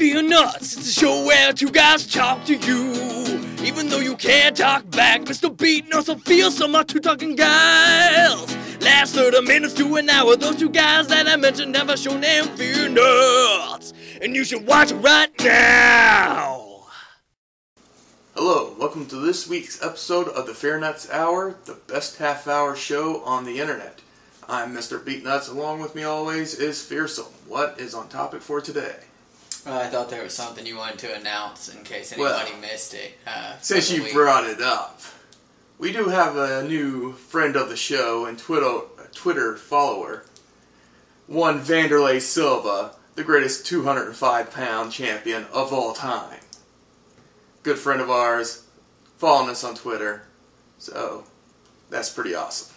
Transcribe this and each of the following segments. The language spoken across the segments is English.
FearnutZ, it's a show where two guys talk to you. Even though you can't talk back, Mr. FearnutZ will feel so much to talking guys. Last 30 minutes to an hour, those two guys that I mentioned have a show named FearnutZ. And you should watch it right now. Hello, welcome to this week's episode of the FearnutZ Hour, the best half-hour show on the internet. I'm Mr. FearnutZ. Along with me always is Fearsome. What is on topic for today? I thought there was something you wanted to announce in case anybody missed it. Since you brought it up, we do have a new friend of the show and Twitter follower, one Vanderlei Silva, the greatest 205-pound champion of all time. Good friend of ours, following us on Twitter, so that's pretty awesome.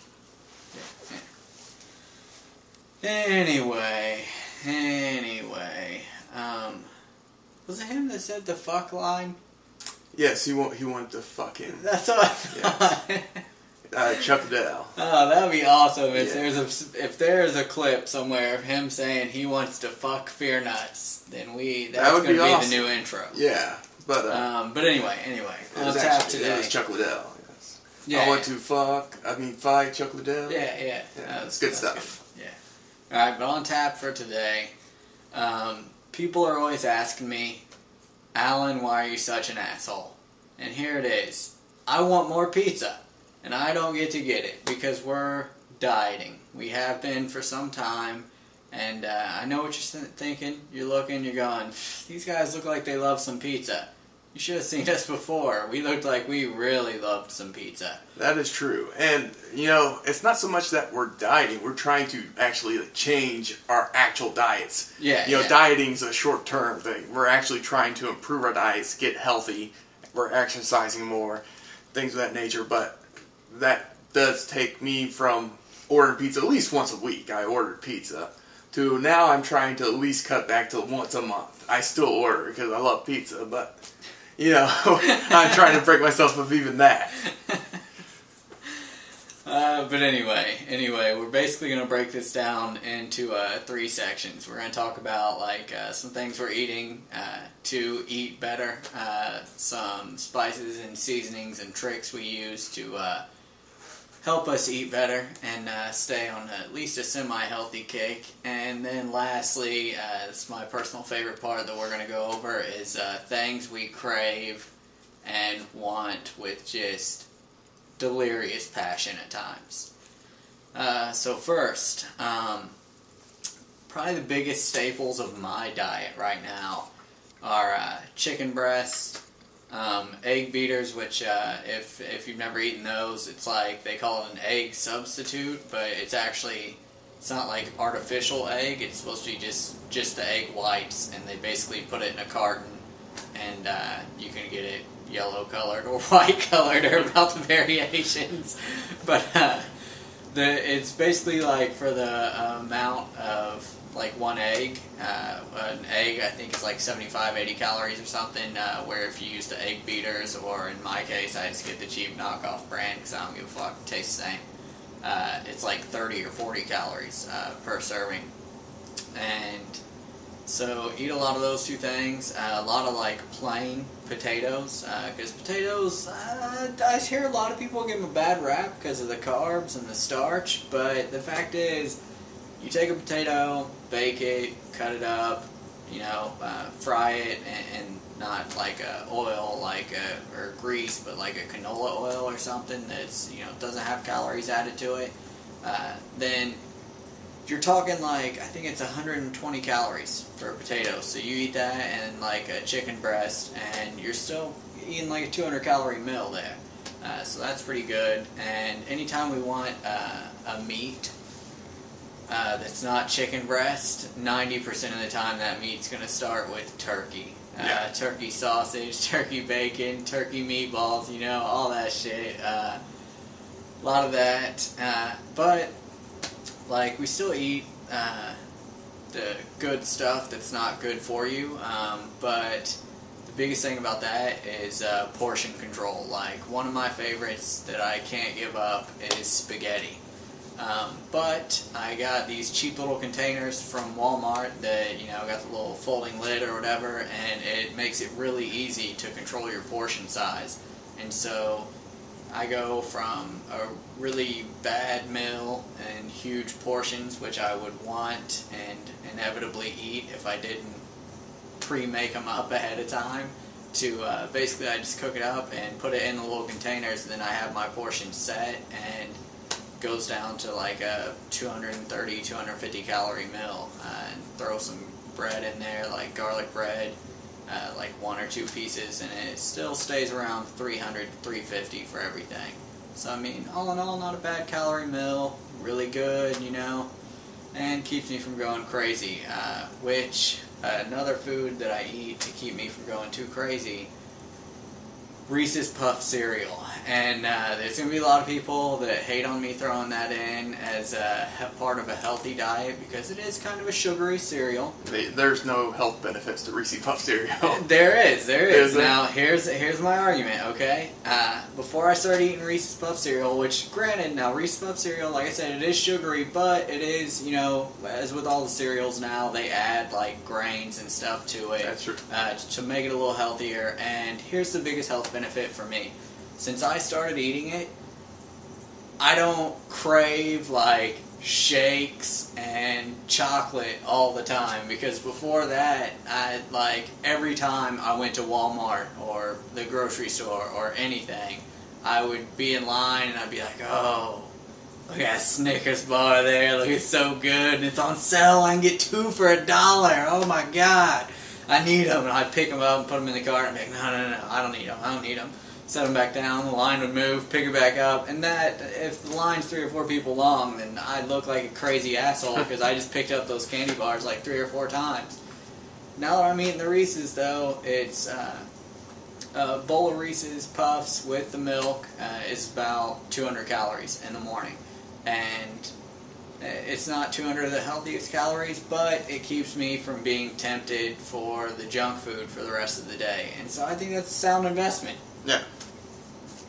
Anyway, was it him that said the fuck line? Yes, he wanted to fuck him. That's what I thought. Yes. Chuck Liddell. Oh, that would be awesome if Yeah. there's a clip somewhere of him saying he wants to fuck FearnutZ, then that's would going to be awesome. the new intro. Yeah, but anyway, on tap today. It was Chuck Liddell. Yes. Yeah, I want to fight Chuck Liddell. Yeah. That's good stuff. Good. Yeah. All right, but on tap for today. People are always asking me, Alan, why are you such an asshole? And here it is. I want more pizza, and I don't get to get it because we're dieting. We have been for some time, and I know what you're thinking. You're looking, you're going, these guys look like they love some pizza. You should have seen us before. We looked like we really loved some pizza. That is true. And, it's not so much that we're dieting. We're trying to actually change our actual diets. Dieting's a short-term thing. We're actually trying to improve our diets, get healthy. We're exercising more, things of that nature. But that does take me from ordering pizza at least once a week. I ordered pizza. To now I'm trying to at least cut back to once a month. I still order because I love pizza, but... I'm trying to break myself of even that. But anyway, we're basically going to break this down into 3 sections. We're going to talk about some things we're eating to eat better, some spices and seasonings and tricks we use to help us eat better and stay on at least a semi-healthy kick. And then lastly, this is my personal favorite part that we're going to go over, is things we crave and want with just delirious passion at times. So first, probably the biggest staples of my diet right now are chicken breast, egg beaters, which if you've never eaten those, it's like they call it an egg substitute, but it's not like artificial egg. It's supposed to be just the egg whites, and they basically put it in a carton, and you can get it yellow colored or white colored, or about the variations. But it's basically like for the amount of one egg. An egg, I think, is like 75, 80 calories or something, where if you use the egg beaters, or in my case, I just get the cheap knockoff brand because I don't give a fuck, it tastes the same. It's like 30 or 40 calories per serving. And so eat a lot of those two things, a lot of plain potatoes, because potatoes, I hear a lot of people give them a bad rap because of the carbs and the starch, but the fact is, you take a potato, bake it, cut it up, fry it, and not like oil, or grease, but like a canola oil or something that's, doesn't have calories added to it. Then you're talking I think it's 120 calories for a potato. So you eat that and a chicken breast, and you're still eating a 200-calorie meal there. So that's pretty good. And anytime we want a meat that's not chicken breast, 90% of the time that meat's going to start with turkey. Turkey sausage, turkey bacon, turkey meatballs, all that shit. A lot of that. But, we still eat the good stuff that's not good for you. But the biggest thing about that is portion control. One of my favorites that I can't give up is spaghetti. But I got these cheap little containers from Walmart that, you know, got the little folding lid or whatever, and it makes it really easy to control your portion size. And so I go from a really bad meal and huge portions, which I would want and inevitably eat if I didn't pre-make them up ahead of time, to basically I just cook it up and put it in the little containers, and then I have my portion set, and goes down to like a 230, 250 calorie meal, and throw some bread in there, like garlic bread, like 1 or 2 pieces, and it still stays around 300, 350 for everything. So I mean, all in all, not a bad calorie meal, really good, you know, and keeps me from going crazy. Which, another food that I eat to keep me from going too crazy, Reese's Puff cereal. And there's going to be a lot of people that hate on me throwing that in as a part of a healthy diet, because it is kind of a sugary cereal. There's no health benefits to Reese's Puff cereal. There is. Is now, here's my argument, okay? Before I started eating Reese's Puff cereal, which, granted, now Reese's Puff cereal, like I said, it is sugary, but it is, you know, as with all the cereals now, they add, like, grains and stuff to it. That's true. To make it a little healthier. And here's the biggest health benefit for me. Since I started eating it, I don't crave like shakes and chocolate all the time, because before that, like every time I went to Walmart or the grocery store or anything, I would be in line and I'd be like, oh, look at that Snickers bar there, look, it's so good, and it's on sale, I can get 2 for $1, oh my god, I need them. And I'd pick them up and put them in the cart and be like, no, I don't need them. Set them back down, the line would move, pick it back up, and that, if the line's 3 or 4 people long, then I'd look like a crazy asshole because I just picked up those candy bars like 3 or 4 times. Now that I'm eating the Reese's, though, it's a bowl of Reese's Puffs with the milk is about 200 calories in the morning. And it's not 200 of the healthiest calories, but it keeps me from being tempted for the junk food for the rest of the day. And so I think that's a sound investment. Yeah.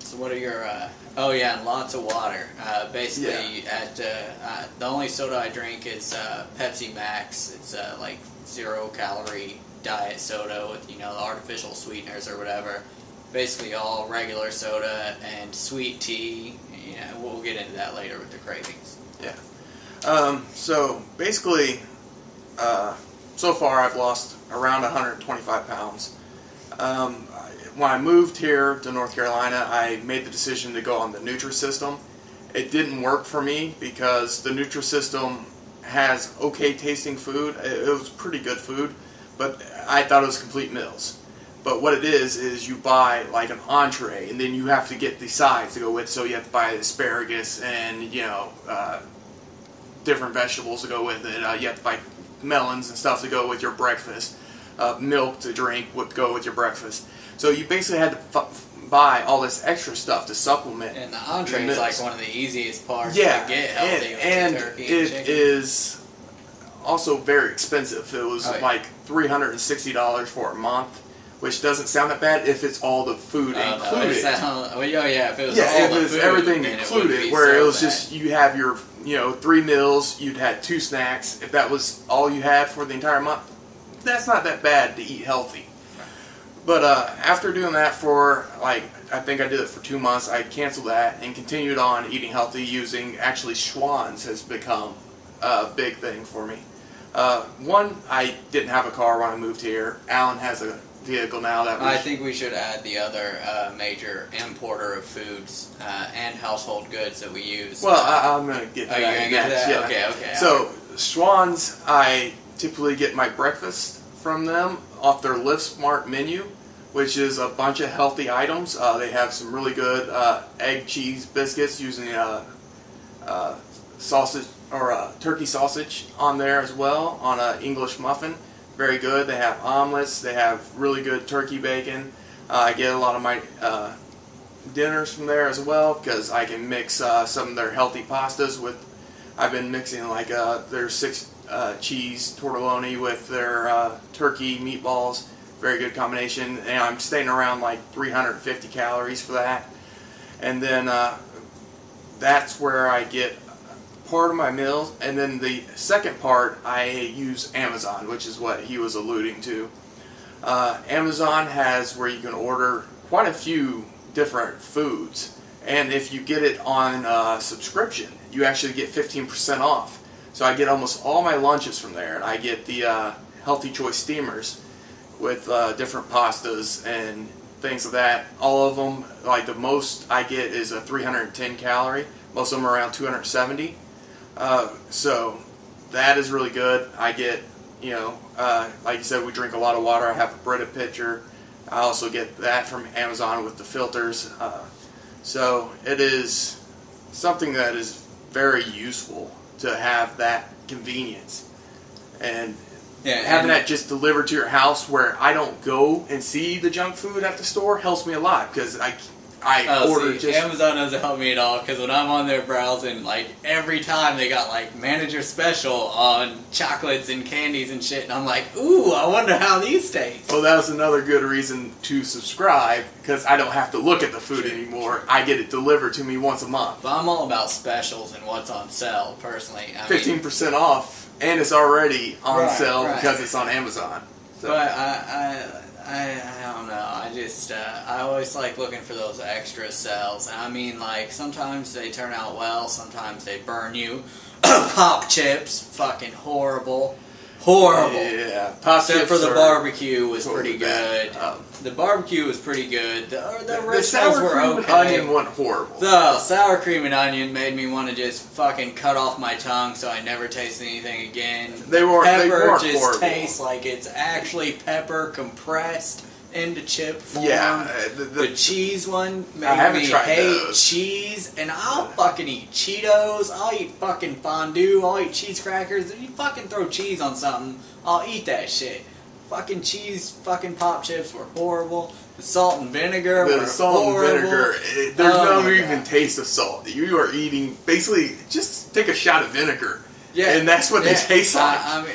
So what are your, oh yeah, and lots of water. Basically, yeah. The only soda I drink is Pepsi Max. It's like 0-calorie diet soda with, you know, the artificial sweeteners or whatever. Basically all regular soda and sweet tea. You know, we'll get into that later with the cravings. Yeah. So basically, so far I've lost around 125 pounds. When I moved here to North Carolina, I made the decision to go on the Nutrisystem. It didn't work for me because the Nutrisystem has okay tasting food. It was pretty good food, but I thought it was complete meals. But what it is you buy like an entree, and then you have to get the sides to go with. So you have to buy asparagus and, you know, different vegetables to go with it. You have to buy melons and stuff to go with your breakfast. Milk to drink would go with your breakfast. So you basically had to buy all this extra stuff to supplement. And the entree is like one of the easiest parts to get healthy and with turkey it and chicken. is also very expensive. It was like $360 for a month, which doesn't sound that bad if it's all the food included. If it was yeah, all if it was the food, everything included, where it was just you have your 3 meals, you'd had 2 snacks. If that was all you had for the entire month, that's not that bad to eat healthy. But after doing that for, like, I think I did it for 2 months, I canceled that and continued on eating healthy using, actually, Schwann's has become a big thing for me. One, I didn't have a car when I moved here. Alan has a vehicle now. I think we should add the other major importer of foods and household goods that we use. Well, I'm going to get to that next. Yeah. Okay. So, Schwann's, I typically get my breakfast from them off their Live Smart menu, which is a bunch of healthy items. They have some really good egg cheese biscuits using sausage or turkey sausage on there as well on an English muffin. Very good. They have omelets. They have really good turkey bacon. I get a lot of my dinners from there as well because I can mix some of their healthy pastas with. I've been mixing like their 6 cheese tortellini with their turkey meatballs. Very good combination, and I'm staying around like 350 calories for that. And then that's where I get part of my meals, and then the second part I use Amazon, which is what he was alluding to. Amazon has where you can order quite a few different foods, and if you get it on subscription, you actually get 15% off. So I get almost all my lunches from there, and I get the Healthy Choice steamers with different pastas and things of that. All of them, like the most I get is a 310 calorie. Most of them are around 270. So that is really good. I get, you know, like you said, we drink a lot of water. I have a Brita pitcher. I also get that from Amazon with the filters. So it is something that is very useful to have that convenience. And having that just delivered to your house where I don't go and see the junk food at the store helps me a lot, because I order just... Amazon doesn't help me at all, because when I'm on there browsing, like, every time they got, like, manager special on chocolates and candies and shit, and I'm like, ooh, I wonder how these taste. Well, that was another good reason to subscribe, because I don't have to look at the food anymore. I get it delivered to me once a month. But I'm all about specials and what's on sale, personally. 15% off, and it's already on sale because it's on Amazon. So. But I don't know. I just I always like looking for those extra sales. I mean, like, sometimes they turn out well, sometimes they burn you. Pop chips, fucking horrible. Horrible. Yeah, pop except chips for the barbecue was pretty bad. good. The barbecue was pretty good. The sour were cream and onion wasn't horrible. The sour cream and onion made me want to just fucking cut off my tongue so I never taste anything again. Pepper just horrible. tastes like it's actually pepper compressed into chip form. Yeah, the cheese one made me hate cheese, and I'll fucking eat Cheetos, I'll eat fucking fondue, I'll eat cheese crackers. If you fucking throw cheese on something, I'll eat that shit. Fucking cheese, fucking pop chips were horrible. The salt and vinegar were horrible. The salt and vinegar, there's no even taste of salt. You are eating, basically, just take a shot of vinegar. Yeah, and that's what they taste like. I mean,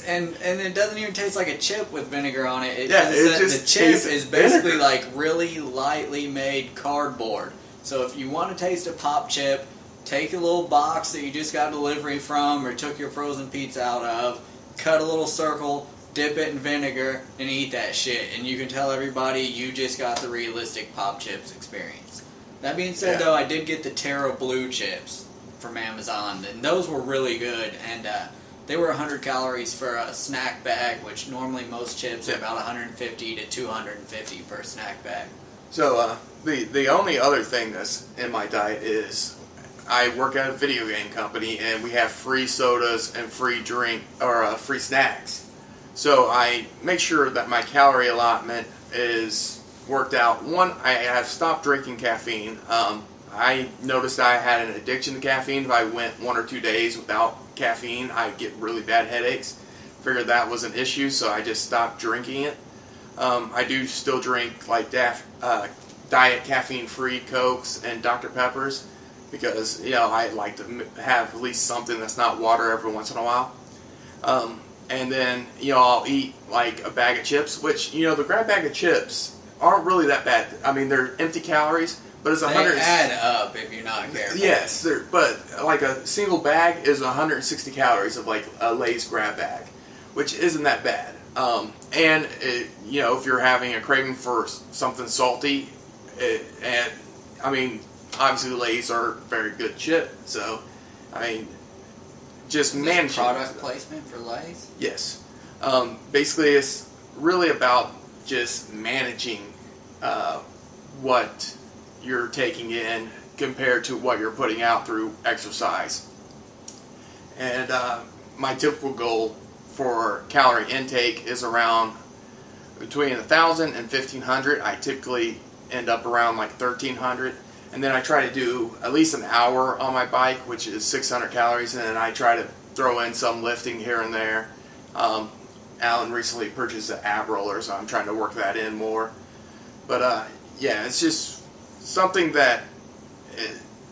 and it doesn't even taste like a chip with vinegar on it. The chip is basically like really lightly made cardboard. So if you want to taste a pop chip, take a little box that you just got delivery from or took your frozen pizza out of, cut a little circle, dip it in vinegar, and eat that shit. And you can tell everybody you just got the realistic pop chips experience. That being said, though, I did get the Terra Blue chips from Amazon, and those were really good. And they were 100 calories for a snack bag, which normally most chips are about 150 to 250 per snack bag. So the only other thing that's in my diet is I work at a video game company, and we have free sodas and free free snacks. So I make sure that my calorie allotment is worked out. One, I have stopped drinking caffeine. I noticed I had an addiction to caffeine. If I went 1 or 2 days without caffeine, I'd get really bad headaches. Figured that was an issue, so I just stopped drinking it. I do still drink like diet caffeine-free Cokes and Dr. Peppers because, you know, I like to have at least something that's not water every once in a while. And then, you know, I'll eat like a bag of chips, which, you know, the grab bag of chips aren't really that bad. I mean, they're empty calories. But it's 100. They add up if you're not careful. Yes, but like a single bag is 160 calories of like a Lay's grab bag, which isn't that bad. And you know, if you're having a craving for something salty, and I mean, obviously Lay's are very good chip. So, I mean, just managing product placement for Lay's. Yes, basically it's really about just managing what you're taking in compared to what you're putting out through exercise. And my typical goal for calorie intake is around between 1,000 and 1,500. I typically end up around like 1,300. And then I try to do at least an hour on my bike, which is 600 calories, and then I try to throw in some lifting here and there. Alan recently purchased an ab roller, so I'm trying to work that in more. But yeah, it's just something that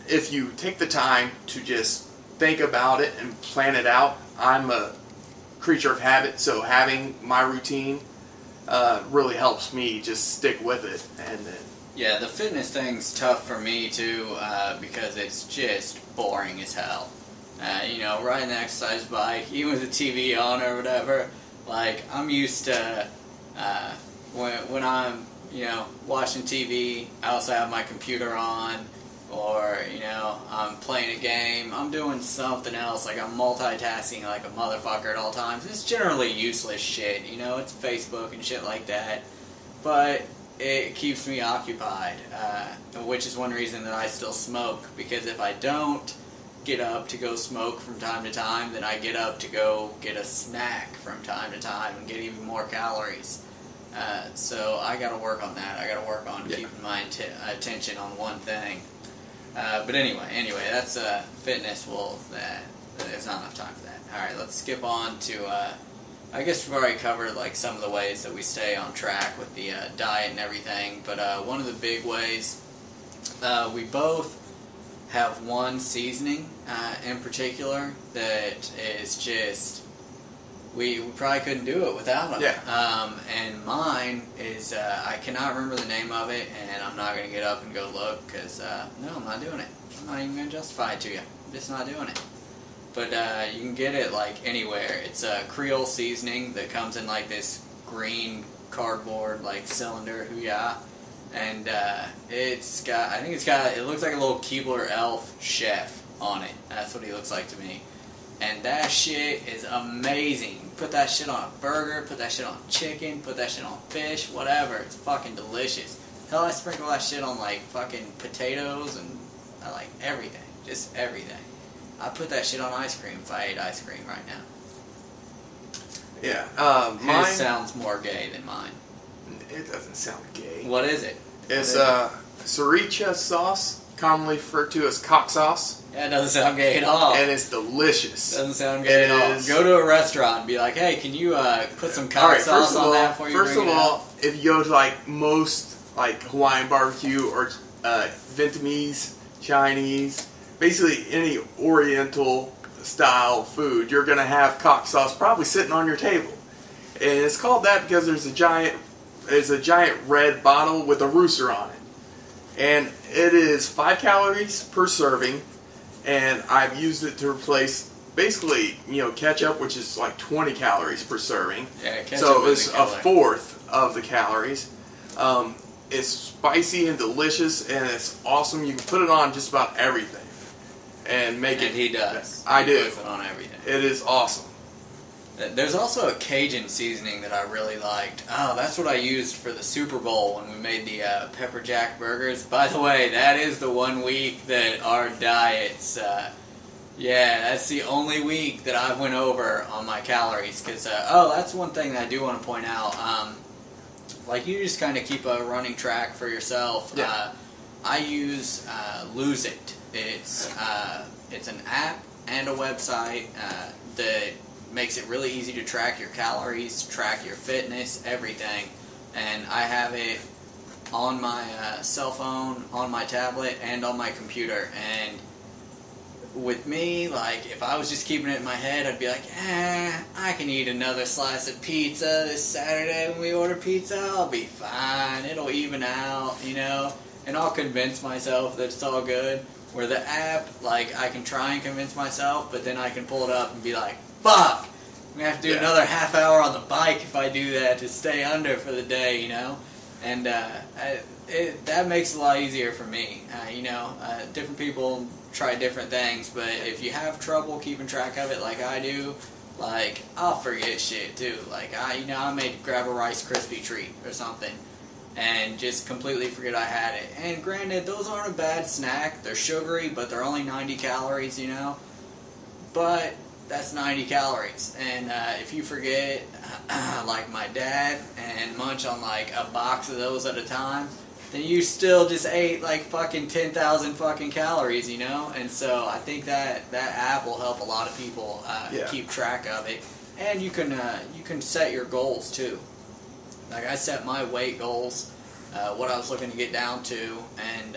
if you take the time to just think about it and plan it out, I'm a creature of habit, so having my routine really helps me just stick with it. And yeah, the fitness thing's tough for me too because it's just boring as hell. you know, riding the exercise bike, even with the TV on or whatever. Like, I'm used to, when I'm, you know, watching TV, I also have my computer on, or, you know, I'm playing a game, I'm doing something else, like I'm multitasking like a motherfucker at all times. It's generally useless shit, you know, it's Facebook and shit like that, but it keeps me occupied, which is one reason that I still smoke, because if I don't get up to go smoke from time to time, then I get up to go get a snack from time to time and get even more calories. So I gotta work on that. I gotta work on keeping my attention on one thing. But anyway, that's fitness. Well, there's not enough time for that. Alright, let's skip on to, I guess we've already covered like some of the ways that we stay on track with the diet and everything, but one of the big ways, we both have one seasoning in particular that is just, we probably couldn't do it without them. Yeah. And mine is, I cannot remember the name of it, and I'm not going to get up and go look, because, no, I'm not doing it. I'm not even going to justify it to you. I'm just not doing it. But you can get it, like, anywhere. It's a Creole seasoning that comes in, like, this green cardboard, like, cylinder, hoo-yah. And it's got, I think it's got, it looks like a little Keebler elf chef on it. That's what he looks like to me. And that shit is amazing. Put that shit on a burger, put that shit on chicken, put that shit on fish, whatever. It's fucking delicious. Hell, I sprinkle that shit on like fucking potatoes and like everything. Just everything. I put that shit on ice cream if I ate ice cream right now. Yeah. Mine His sounds more gay than mine. It doesn't sound gay. What is it? It's sriracha sauce, commonly referred to as cock sauce. Yeah, it doesn't sound gay at all. And it's delicious. Doesn't sound gay at all. Go to a restaurant and be like, hey, can you put some cock sauce on that before you bring it out? First of all, if you go to like most like Hawaiian barbecue or Vietnamese, Chinese, basically any Oriental style food, you're going to have cock sauce probably sitting on your table. And it's called that because there's a giant red bottle with a rooster on it. And it is 5 calories per serving. And I've used it to replace basically, you know, ketchup, which is like 20 calories per serving. Yeah, ketchup so is it's a fourth of the calories. It's spicy and delicious, and it's awesome. You can put it on just about everything and make it. And he does. I do. He puts it on everything. It is awesome. There's also a Cajun seasoning that I really liked. Oh, that's what I used for the Super Bowl when we made the pepper jack burgers. By the way, that is the 1 week that our diets, yeah, that's the only week that I went over on my calories. Because, oh, that's one thing that I do want to point out. Like, you just kind of keep a running track for yourself. Yeah. I use Lose It. It's an app and a website that makes it really easy to track your calories, track your fitness, everything. And I have it on my cell phone, on my tablet, and on my computer. And with me, like, if I was just keeping it in my head, I'd be like, I can eat another slice of pizza this Saturday when we order pizza. I'll be fine. It'll even out, you know? And I'll convince myself that it's all good. Where the app, like, I can try and convince myself, but then I can pull it up and be like, fuck! I'm going to have to do another half hour on the bike if I do that to stay under for the day, you know? And that makes it a lot easier for me. You know, different people try different things, but if you have trouble keeping track of it like I do, like, I'll forget shit too. Like, I may grab a Rice Krispie treat or something and just completely forget I had it. And granted, those aren't a bad snack. They're sugary, but they're only 90 calories, you know? But that's 90 calories. And if you forget, like my dad, and munch on like a box of those at a time, then you still just ate like fucking 10,000 fucking calories, you know? And so I think that app will help a lot of people keep track of it. And you can set your goals too. Like, I set my weight goals, what I was looking to get down to, and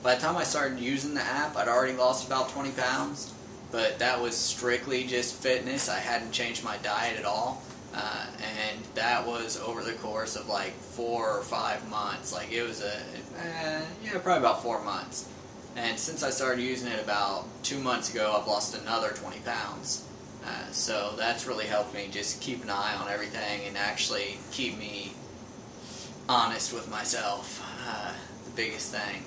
by the time I started using the app, I'd already lost about 20 pounds, but that was strictly just fitness. I hadn't changed my diet at all, and that was over the course of like 4 or 5 months. Like, it was probably about 4 months. And since I started using it about 2 months ago, I've lost another 20 pounds. So that's really helped me just keep an eye on everything and actually keep me honest with myself. The biggest thing.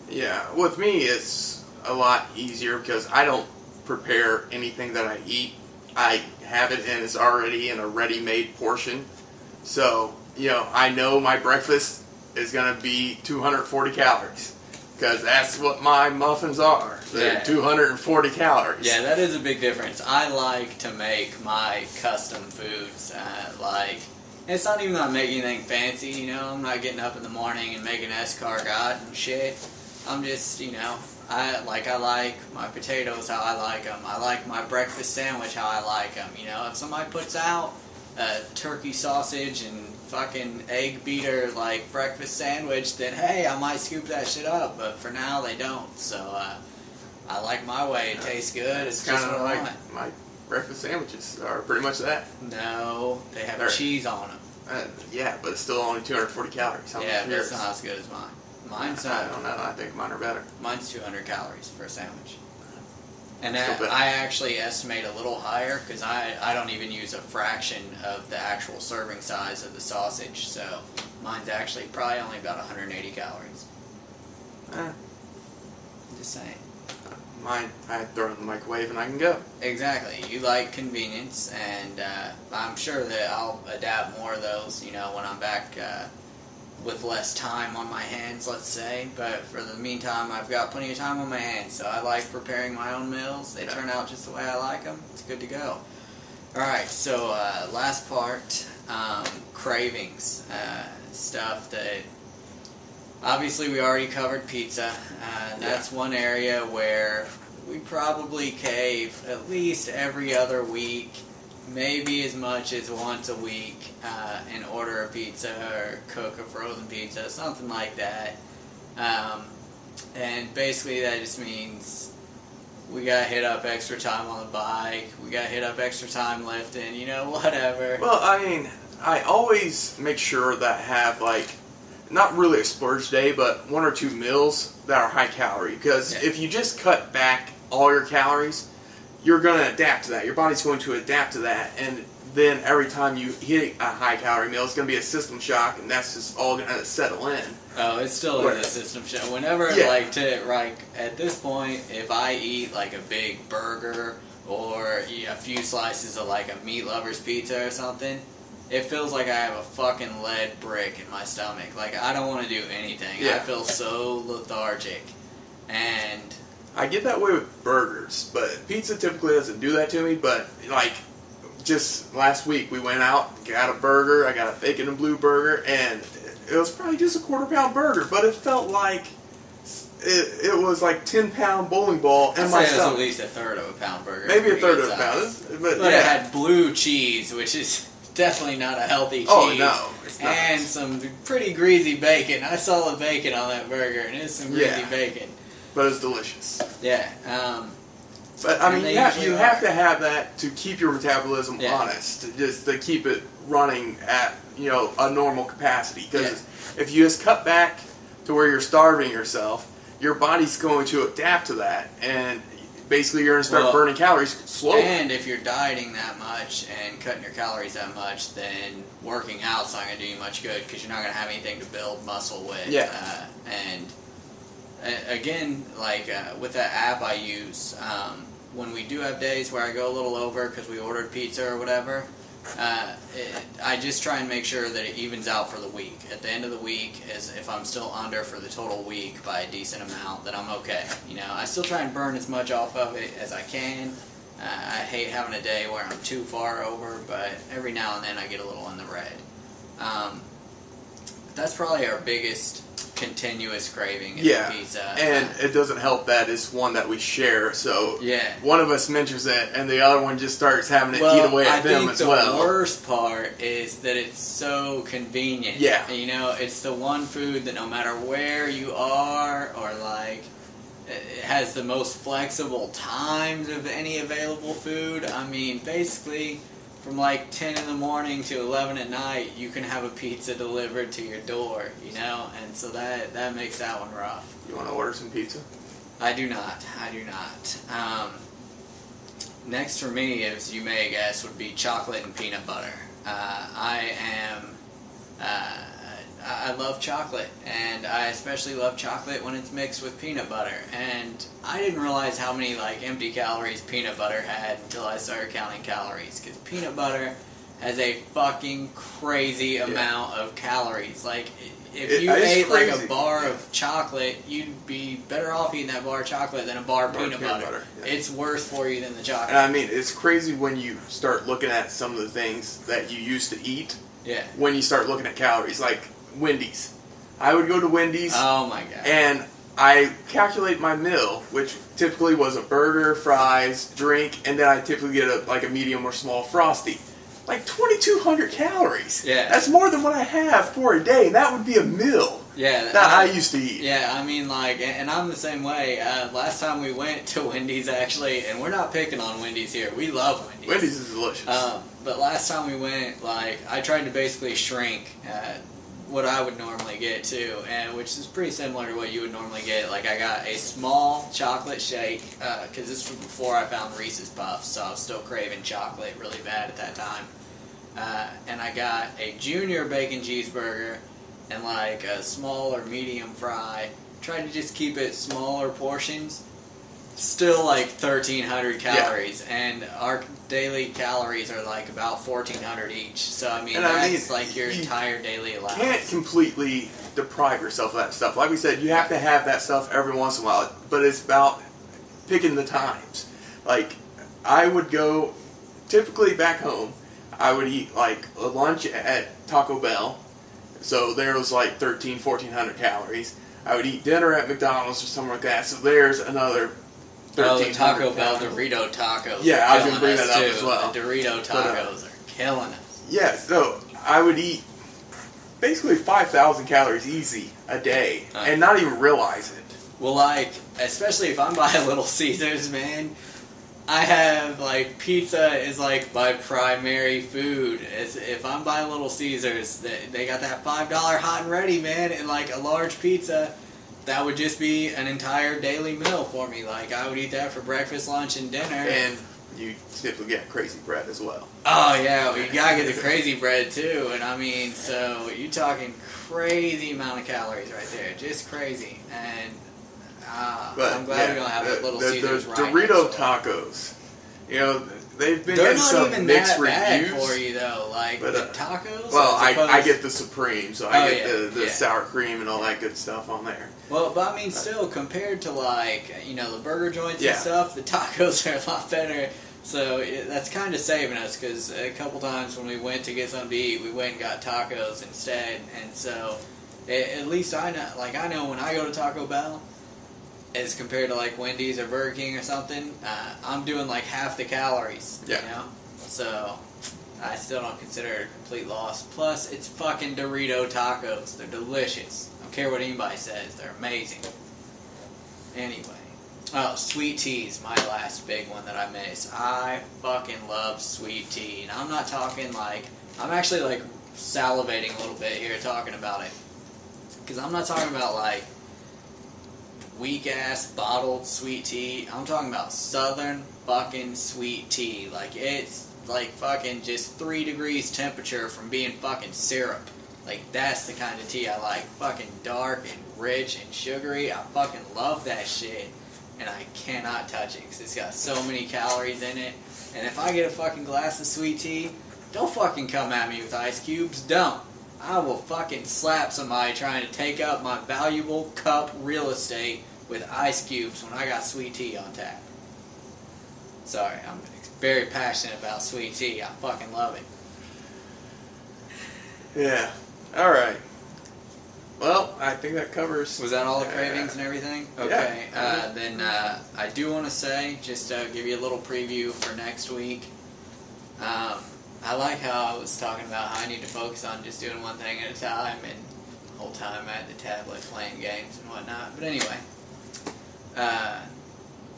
Yeah, with me it's a lot easier because I don't prepare anything that I eat. I have it and it's already in a ready-made portion. So, you know, I know my breakfast is going to be 240 calories. Because that's what my muffins are. They're 240 calories. Yeah, that is a big difference. I like to make my custom foods. It's not even that I'm making anything fancy, you know. I'm not getting up in the morning and making escargot and shit. I'm just, you know, I like my potatoes how I like them. I like my breakfast sandwich how I like them. You know, if somebody puts out a turkey sausage and fucking egg beater like breakfast sandwich, then hey, I might scoop that shit up. But for now, they don't. So I like my way. It tastes good. It's just what I want. My breakfast sandwiches are pretty much that. No, they have cheese on them. Yeah, but it's still only 240 calories. Yeah, but it's not as good as mine. Mine's I don't know. I think mine are better. Mine's 200 calories for a sandwich. And I actually estimate a little higher because I don't even use a fraction of the actual serving size of the sausage. So mine's actually probably only about 180 calories. Just saying. Mine, I throw it in the microwave and I can go. Exactly. You like convenience, and I'm sure that I'll adapt more of those, you know, when I'm back with less time on my hands, let's say. But for the meantime, I've got plenty of time on my hands, so I like preparing my own meals. They turn out just the way I like them. It's good to go. Alright, so last part, cravings. Stuff that... Obviously, we already covered pizza. That's one area where we probably cave at least every other week, maybe as much as once a week, and order a pizza or cook a frozen pizza, something like that. And basically, that just means we got hit up extra time on the bike, we got hit up extra time lifting, you know, whatever. Well, I mean, I always make sure that I have, like, not really a splurge day, but 1 or 2 meals that are high calorie. Because if you just cut back all your calories, you're going to adapt to that. Your body's going to adapt to that. And then every time you hit a high calorie meal, it's going to be a system shock, and that's just all going to settle in. Oh, it's still in the system shock. Whenever, at this point, if I eat like a big burger or a few slices of like a meat lover's pizza or something, it feels like I have a fucking lead brick in my stomach. Like, I don't want to do anything. I feel so lethargic. And I get that way with burgers, but pizza typically doesn't do that to me. But, like, just last week we went out, got a burger. I got a bacon and blue burger, and it was probably just a quarter-pound burger, but it felt like it was like 10-pound bowling ball in my stomach. It was at least a third of a pound burger. Maybe a third of a pound. But it had blue cheese, which is definitely not a healthy cheese. Oh, no. It's not. And some pretty greasy bacon. I saw the bacon on that burger, and it's some greasy bacon. But it's delicious. Yeah. But, I mean, you have to have that to keep your metabolism honest, just to keep it running at, you know, a normal capacity. Because if you just cut back to where you're starving yourself, your body's going to adapt to that. And basically, you're going to start burning calories slowly. And if you're dieting that much and cutting your calories that much, then working out's not going to do you much good because you're not going to have anything to build muscle with. Yeah. And again, like with that app I use, when we do have days where I go a little over because we ordered pizza or whatever, I just try and make sure that it evens out for the week. At the end of the week, as if I'm still under for the total week by a decent amount, then I'm okay. You know, I still try and burn as much off of it as I can. I hate having a day where I'm too far over, but every now and then I get a little in the red. That's probably our biggest continuous craving is pizza. And it doesn't help that it's one that we share, so one of us mentions it and the other one just starts having it eat away at them as well. I think the worst part is that it's so convenient. Yeah. You know, it's the one food that no matter where you are or like it has the most flexible times of any available food. I mean, basically from like 10 in the morning to 11 at night, you can have a pizza delivered to your door, you know? And so that makes that one rough. You want to order some pizza? I do not. Next for me, as you may guess, would be chocolate and peanut butter. I love chocolate, and I especially love chocolate when it's mixed with peanut butter. And I didn't realize how many like empty calories peanut butter had until I started counting calories. Because peanut butter has a fucking crazy amount of calories. Like, if you ate like a bar of chocolate, you'd be better off eating that bar of chocolate than a bar of peanut butter. Yeah. It's worse for you than the chocolate. And I mean, it's crazy when you start looking at some of the things that you used to eat. Yeah. When you start looking at calories, like Wendy's. I would go to Wendy's. Oh my god. And I calculate my meal, which typically was a burger, fries, drink, and then I typically get a medium or small Frosty. Like 2,200 calories. Yeah. That's more than what I have for a day. That would be a meal. Yeah. That I used to eat. Yeah, I mean, like, and I'm the same way. Last time we went to Wendy's, actually, and we're not picking on Wendy's here. We love Wendy's. Wendy's is delicious. But last time we went, like, I tried to basically shrink what I would normally get, too, and which is pretty similar to what you would normally get. Like, I got a small chocolate shake, because this was before I found Reese's Puffs, so I was still craving chocolate really bad at that time. And I got a junior bacon cheeseburger and like a small or medium fry. Tried to just keep it smaller portions. Still like 1,300 calories, and our daily calories are like about 1,400 each. So I mean, that's like your entire daily allowance. You can't completely deprive yourself of that stuff. Like we said, you have to have that stuff every once in a while, but it's about picking the times. Like, I would go, typically back home, I would eat like a lunch at Taco Bell, so there was like 1,400 calories. I would eat dinner at McDonald's or something like that, so there's another 1,300 Taco Bell Dorito tacos. Yeah, I was going to bring that up as well. The Dorito tacos are killing us. Yeah, so I would eat basically 5,000 calories easy a day and not even realize it. Well, like, especially if I'm by Little Caesars, man, I have, like, pizza is, like, my primary food. If I'm by Little Caesars, they got that $5 hot and ready, man, and, like, a large pizza, that would just be an entire daily meal for me. Like, I would eat that for breakfast, lunch, and dinner. And you typically get crazy bread as well. Oh, yeah, you gotta get the crazy bread, too. And, I mean, so you're talking crazy amount of calories right there. Just crazy. And I'm glad we don't have a Little Caesars right now. Dorito tacos, you know, they've been getting some mixed reviews. They're not even that bad for you, though. Like, the tacos? Well, I get the Supreme, so I get the sour cream and all that good stuff on there. Well, but I mean, still, compared to, like, you know, the burger joints and stuff, the tacos are a lot better. So that's kind of saving us, because a couple times when we went to get something to eat, we went and got tacos instead. And so, at least I know when I go to Taco Bell, as compared to like Wendy's or Burger King or something, I'm doing like half the calories. Yeah. You know? So I still don't consider it a complete loss. Plus, it's fucking Dorito tacos. They're delicious. I don't care what anybody says. They're amazing. Anyway. Oh, sweet tea is my last big one that I miss. I fucking love sweet tea. And I'm not talking like... I'm actually like salivating a little bit here talking about it. Because I'm not talking about like weak-ass bottled sweet tea. I'm talking about southern fucking sweet tea. Like, it's like fucking just 3 degrees temperature from being fucking syrup. Like, that's the kind of tea I like. Fucking dark and rich and sugary. I fucking love that shit. And I cannot touch it because it's got so many calories in it. And if I get a fucking glass of sweet tea, don't fucking come at me with ice cubes. Don't. I will fucking slap somebody trying to take up my valuable cup real estate with ice cubes when I got sweet tea on tap. Sorry, I'm very passionate about sweet tea. I fucking love it. Yeah. Alright. Well, I think that covers... Was that all the cravings and everything? Okay. Yeah. Then I do want to say, just to give you a little preview for next week, I like how I was talking about how I need to focus on just doing one thing at a time, and the whole time I had the tablet playing games and whatnot. But anyway,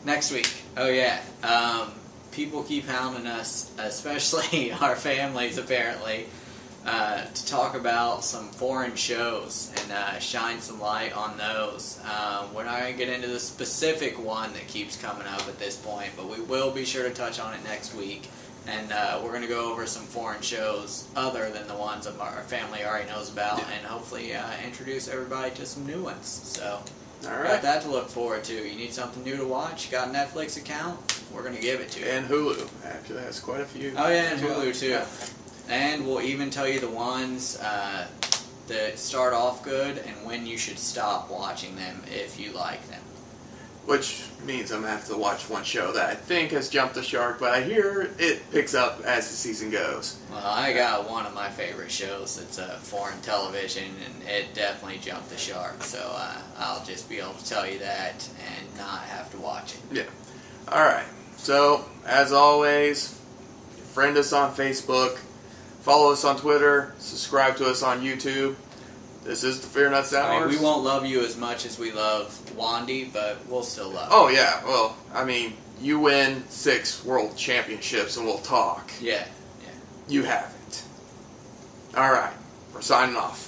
next week, people keep hounding us, especially our families apparently, to talk about some foreign shows and shine some light on those. We're not going to get into the specific one that keeps coming up at this point, but we will be sure to touch on it next week. And we're going to go over some foreign shows other than the ones that our family already knows about, and hopefully introduce everybody to some new ones. So, got that to look forward to. You need something new to watch? You got a Netflix account? We're going to give it to you. And Hulu. Actually, has quite a few. Oh, yeah, and Hulu, too. Yeah. And we'll even tell you the ones that start off good and when you should stop watching them if you like them. Which means I'm going to have to watch one show that I think has jumped the shark, but I hear it picks up as the season goes. Well, I got one of my favorite shows. It's foreign television, and it definitely jumped the shark. So I'll just be able to tell you that and not have to watch it. Yeah. Alright. So, as always, friend us on Facebook. Follow us on Twitter. Subscribe to us on YouTube. This is the FearnutZ Hours. I mean, we won't love you as much as we love Wandy, but we'll still love you. Oh, yeah. Well, I mean, you win 6 world championships and we'll talk. Yeah. You haven't. Alright. We're signing off.